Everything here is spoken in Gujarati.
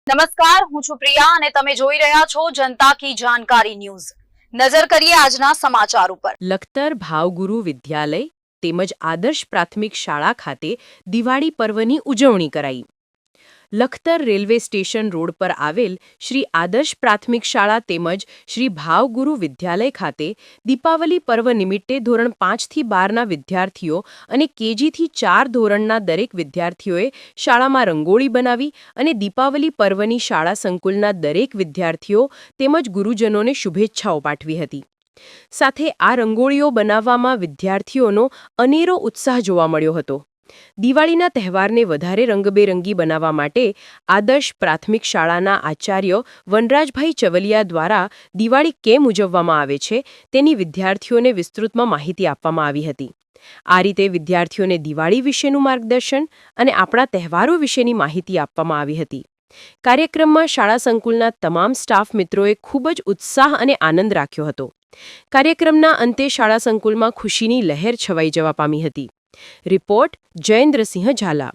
નમસ્કાર, હું છું પ્રિયા અને તમે જોઈ રહ્યા છો જનતા કી જાણકારી ન્યૂઝ। નજર કરીએ આજના સમાચાર ઉપર। લખતર ભાવગુરુ વિદ્યાલય તેમજ આદર્શ પ્રાથમિક શાળા ખાતે દિવાળી પર્વની ઉજવણી કરાઈ। લખતર રેલવે સ્ટેશન રોડ પર આવેલ શ્રી આદર્શ પ્રાથમિક શાળા તેમજ શ્રી ભાવગુરુ વિદ્યાલય ખાતે દીપાવલી પર્વ નિમિત્તે ધોરણ 5 થી 12ના વિદ્યાર્થીઓ અને કેજી થી 4 ધોરણના દરેક વિદ્યાર્થીઓએ શાળામાં રંગોળી બનાવી અને દીપાવલી પર્વની શાળા સંકુલના દરેક વિદ્યાર્થીઓ તેમજ ગુરુજનોને શુભેચ્છાઓ પાઠવી હતી। સાથે આ રંગોળીઓ બનાવવામાં વિદ્યાર્થીઓનો અનેરો ઉત્સાહ જોવા મળ્યો હતો। દિવાળીના તહેવારને વધારે રંગબેરંગી બનાવવા માટે આદર્શ પ્રાથમિક શાળાના આચાર્ય વનરાજભાઈ ચવલિયા દ્વારા દિવાળી કેમ ઉજવવામાં આવે છે તેની વિદ્યાર્થીઓને વિસ્તૃતમાં માહિતી આપવામાં આવી હતી। આ રીતે વિદ્યાર્થીઓને દિવાળી વિશેનું માર્ગદર્શન અને આપણા તહેવારો વિશેની માહિતી આપવામાં આવી હતી। કાર્યક્રમમાં શાળા સંકુલના તમામ સ્ટાફ મિત્રોએ ખૂબ જ ઉત્સાહ અને આનંદ રાખ્યો હતો। કાર્યક્રમના અંતે શાળા સંકુલમાં ખુશીની લહેર છવાઈ જવા પામી હતી। રિપોર્ટ જયેન્દ્રસિંહ ઝાલા।